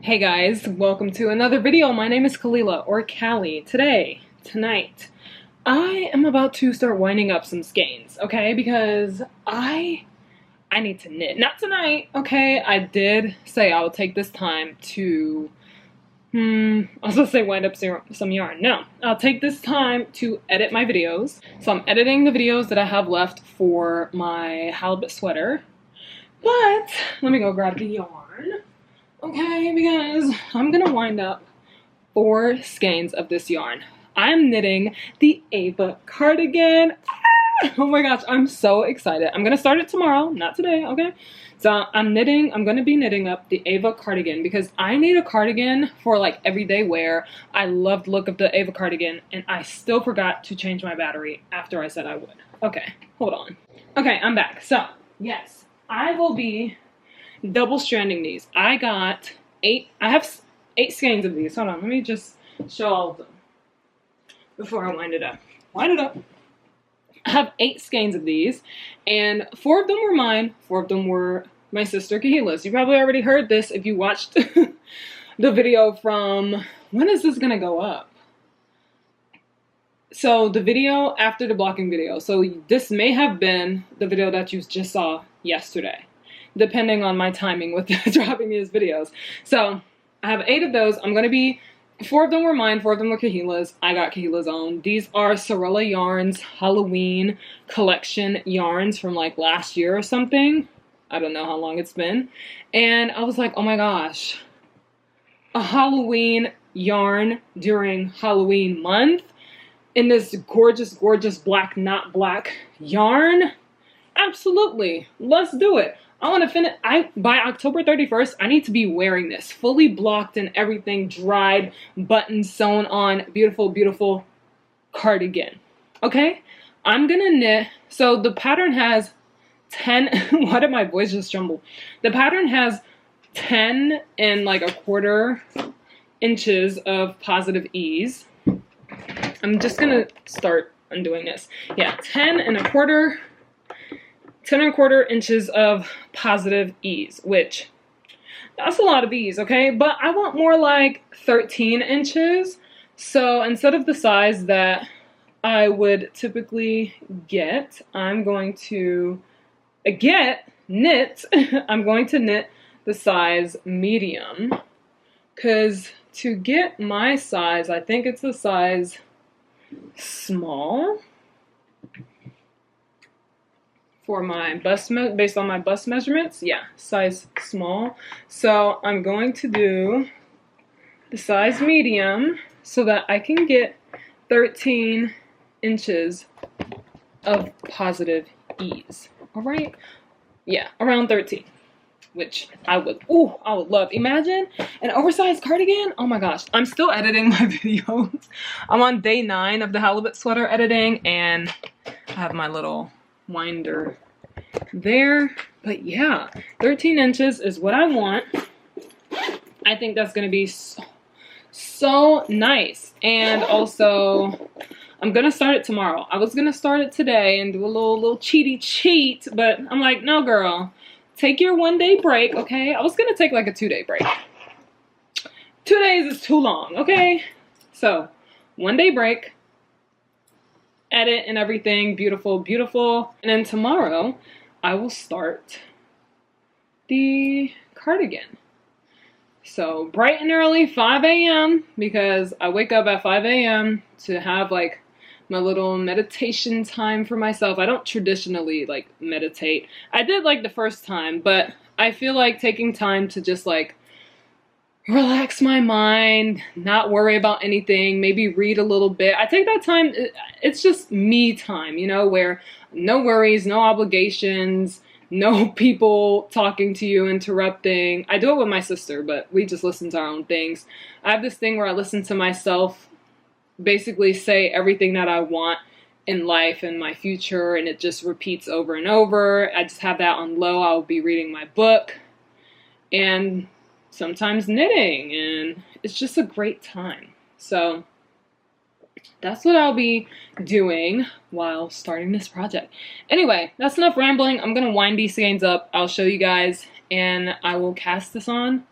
Hey guys, welcome to another video. My name is Kalila, or Callie. Tonight, I am about to start winding up some skeins, okay? Because I need to knit. Not tonight, okay? I did say I would take this time to, I was gonna say wind up some yarn. No, I'll take this time to edit my videos. So I'm editing the videos that I have left for my halibut sweater. But, let me go grab the yarn. Okay, because I'm gonna wind up 4 skeins of this yarn. I'm knitting the Ava cardigan. Oh my gosh, I'm so excited. I'm gonna start it tomorrow, not today, okay? So I'm gonna be knitting up the Ava cardigan because I need a cardigan for like everyday wear. I love the look of the Ava cardigan and I still forgot to change my battery after I said I would. Okay, hold on. Okay, I'm back. So, yes, I will be double stranding these. I have 8 skeins of these. Hold on, let me just show all of them before I wind it up. I have 8 skeins of these, and 4 of them were mine, 4 of them were my sister Kahila's. You probably already heard this if you watched the video from, when is this gonna go up? So the video after the blocking video. So this may have been the video that you just saw yesterday, depending on my timing with dropping these videos. So I have 8 of those. 4 of them were mine, 4 of them were Kahila's. I got Kahila's own. These are Sorella Yarns Halloween collection yarns from like last year or something. I don't know how long it's been. And I was like, oh my gosh, a Halloween yarn during Halloween month in this gorgeous, gorgeous black, not black yarn. Absolutely, let's do it. I want to finish, by October 31st, I need to be wearing this, fully blocked and everything, dried, buttons sewn on, beautiful, beautiful cardigan. Okay, I'm gonna knit, so the pattern has 10, why did my voice just tremble? The pattern has 10 and like 1/4 inches of positive ease. I'm just gonna start undoing this. Yeah, 10 and 1/4 inches of positive ease, which that's a lot of ease, okay? But I want more like 13 inches. So instead of the size that I would typically get, I'm going to knit the size medium, because to get my size, I think it's the size small for my bust, based on my bust measurements. Yeah, size small. So I'm going to do the size medium so that I can get 13 inches of positive ease. All right? Yeah, around 13, which I would love. Imagine an oversized cardigan. Oh my gosh, I'm still editing my videos. I'm on day 9 of the halibut sweater editing, and I have my little winder there. But yeah, 13 inches is what I want. I think that's gonna be so nice. And also, I'm gonna start it tomorrow. I was gonna start it today and do a little cheat, but I'm like, no girl, take your 1-day break, okay? I was gonna take like a 2-day break. 2 days is too long, okay? So 1-day break, edit and everything, beautiful, beautiful. And then tomorrow I will start the cardigan. So bright and early, 5 a.m. because I wake up at 5 a.m. to have like my little meditation time for myself. I don't traditionally like meditate. I did like the first time, but I feel like taking time to just like relax my mind, not worry about anything, maybe read a little bit. I take that time, it's just me time, you know, where no worries, no obligations, no people talking to you, interrupting. I do it with my sister, but we just listen to our own things. I have this thing where I listen to myself basically say everything that I want in life and my future, and it just repeats over and over. I just have that on low. I'll be reading my book and sometimes knitting, and it's just a great time. So that's what I'll be doing while starting this project. Anyway, that's enough rambling. I'm gonna wind these skeins up. I'll show you guys, and I will cast this on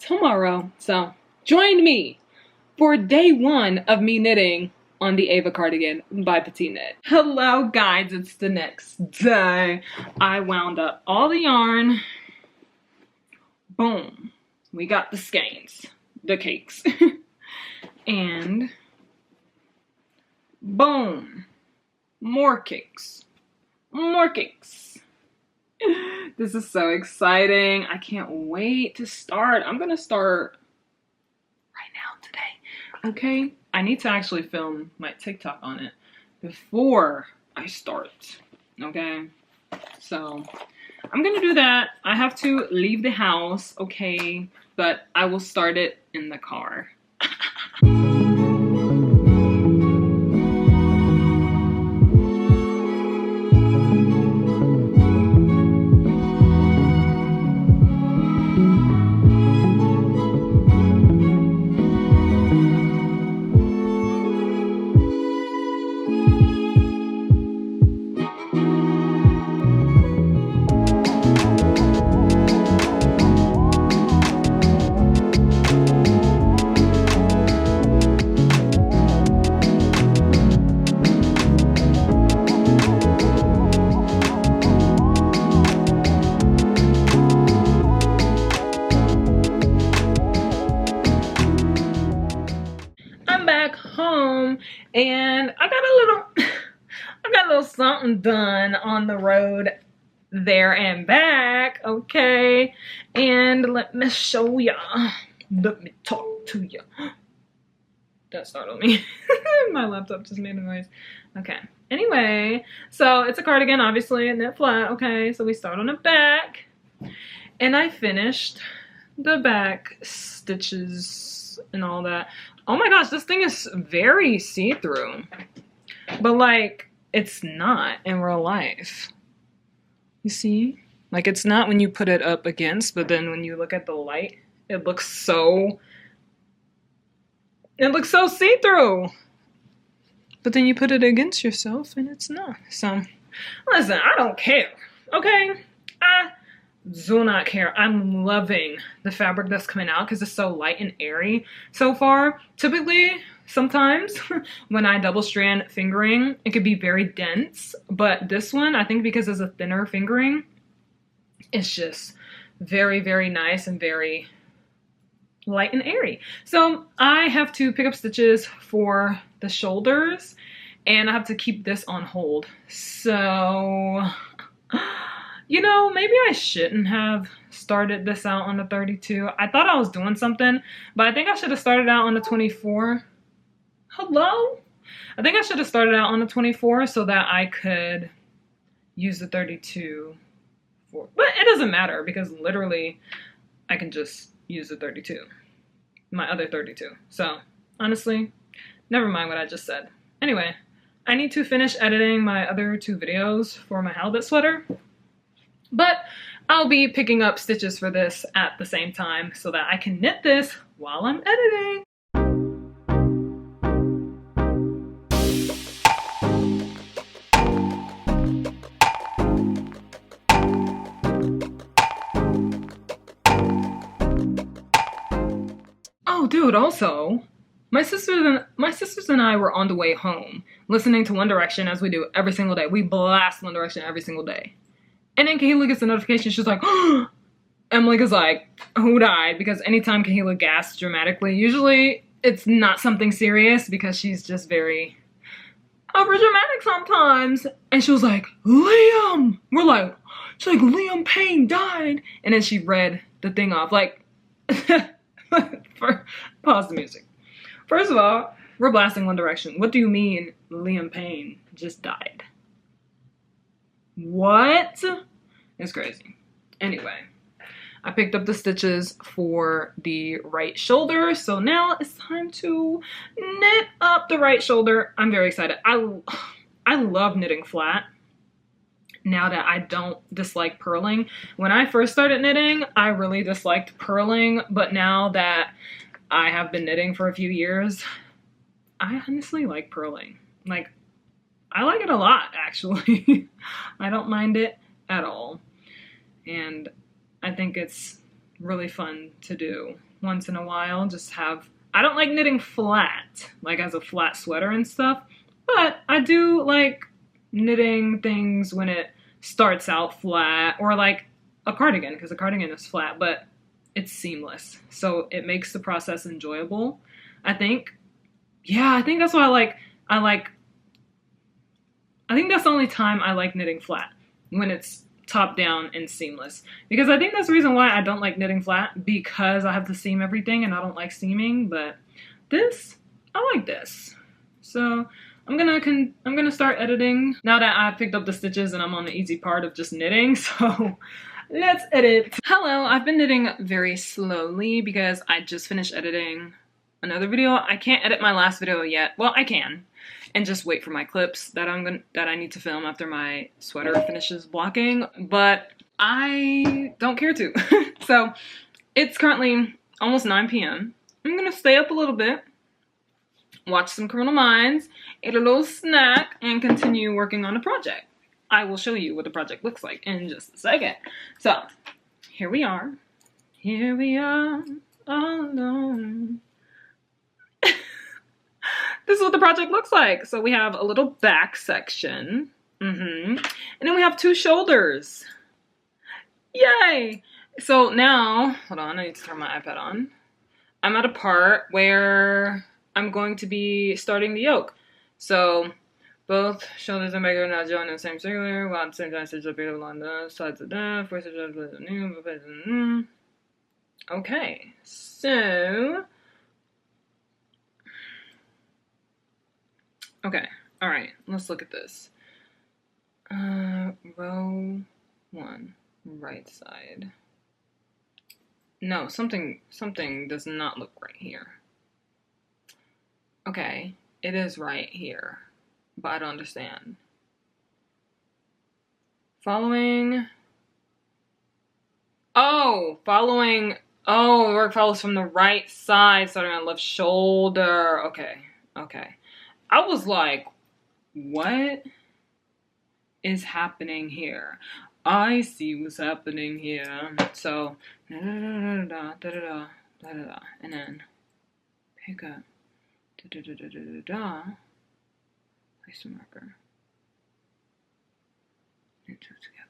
tomorrow. So join me for day 1 of me knitting on the Ava cardigan by petiteknit. Hello guys, it's the next day. I wound up all the yarn. Boom. We got the skeins, the cakes. And boom. More cakes. More cakes. This is so exciting. I can't wait to start. I'm gonna start right now today. Okay? I need to actually film my TikTok on it before I start. Okay? So I'm gonna do that. I have to leave the house, okay? But I will start it in the car. Home, and I got a little something done on the road there and back, okay? And let me show ya. Let me talk to ya. That startled me. My laptop just made a noise. Okay. Anyway, so it's a cardigan, obviously, and knit flat, okay? So we start on the back, and I finished the back stitches and all that. Oh my gosh, this thing is very see-through. But like, it's not in real life. You see? Like, it's not when you put it up against, but then when you look at the light, it looks so see-through. But then you put it against yourself and it's not. So, listen, I don't care. Okay? I do not care. I'm loving the fabric that's coming out because it's so light and airy so far. Typically, sometimes when I double strand fingering, it could be very dense, but this one, I think because it's a thinner fingering, it's just very, very nice and very light and airy. So I have to pick up stitches for the shoulders and I have to keep this on hold. So you know, maybe I shouldn't have started this out on the 32. I thought I was doing something, but I think I should have started out on the 24. Hello? I think I should have started out on the 24 so that I could use the 32 for, but it doesn't matter because literally I can just use the 32, my other 32. So honestly, never mind what I just said. Anyway, I need to finish editing my other 2 videos for my halibut sweater. But I'll be picking up stitches for this at the same time so that I can knit this while I'm editing. Oh, dude, also, my sisters and I were on the way home listening to One Direction as we do every single day. We blast One Direction every single day. And then Kahila gets a notification, she's like, oh! Emily is like, who died? Because anytime Kahila gasps dramatically, usually it's not something serious because she's just very over dramatic sometimes. And she was like, Liam! We're like, she's like, Liam Payne died. And then she read the thing off, like, pause the music. First of all, we're blasting One Direction. What do you mean Liam Payne just died? What? It's crazy. Anyway, I picked up the stitches for the right shoulder, so now it's time to knit up the right shoulder. I'm very excited. I love knitting flat now that I don't dislike purling. When I first started knitting, I really disliked purling, but now that I have been knitting for a few years, I honestly like purling. Like, I like it a lot, actually. I don't mind it at all. And I think it's really fun to do. once in a while. Just have, I don't like knitting flat, like as a flat sweater and stuff, but I do like knitting things when it starts out flat, or like a cardigan, because a cardigan is flat, but it's seamless. So it makes the process enjoyable, I think. Yeah, I think that's why I think that's the only time I like knitting flat, when it's top down and seamless. Because I think that's the reason why I don't like knitting flat, because I have to seam everything and I don't like seaming. But this, I like this. So I'm gonna start editing now that I've picked up the stitches and I'm on the easy part of just knitting. So let's edit. Hello, I've been knitting very slowly because I just finished editing another video. I can't edit my last video yet. Well, I can, and just wait for my clips that I need to film after my sweater finishes blocking, but I don't care to. So it's currently almost 9 p.m. I'm gonna stay up a little bit, watch some Criminal Minds, eat a little snack, and continue working on the project. I will show you what the project looks like in just a second. So here we are. Here we are, all alone. This is what the project looks like. So we have a little back section. And then we have 2 shoulders. Yay! So now, hold on, I need to turn my iPad on. I'm at a part where I'm going to be starting the yoke. So both shoulders and back are now joined in the same circular, while at the same time stitch up here along the sides of the first new. Okay, so okay, all right, let's look at this. Row 1, right side. No, something does not look right here. Okay, it is right here, but I don't understand. Following. Oh, the work follows from the right side, starting on left shoulder. Okay. I was like, what is happening here? I see what's happening here. So, and then pick up, place the marker, and 2 together.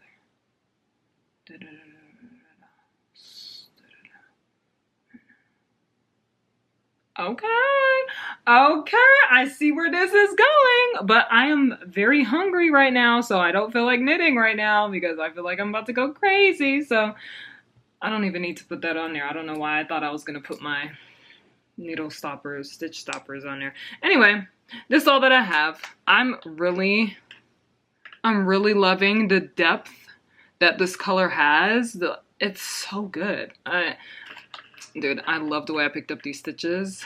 Okay, I see where this is going, but I am very hungry right now, so I don't feel like knitting right now because I feel like I'm about to go crazy. So I don't even need to put that on there. I don't know why I thought I was gonna put my needle stoppers, stitch stoppers on there. Anyway, this is all that I have. I'm really loving the depth that this color has. It's so good. Dude, I love the way I picked up these stitches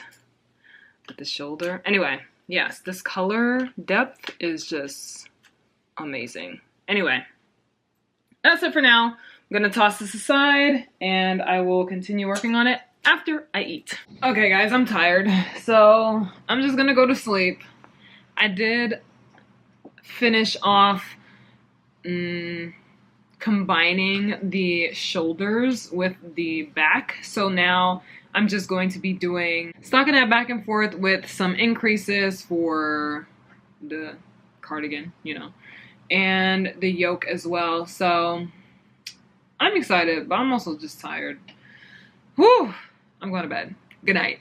at the shoulder. Anyway, yes, this color depth is just amazing. Anyway, that's it for now. I'm gonna toss this aside and I will continue working on it after I eat. Okay guys, I'm tired, so I'm just gonna go to sleep. I did finish off combining the shoulders with the back, so now I'm just going to be doing stockinette back and forth with some increases for the cardigan, you know, and the yoke as well. So I'm excited, but I'm also just tired. Whew, I'm going to bed. Good night.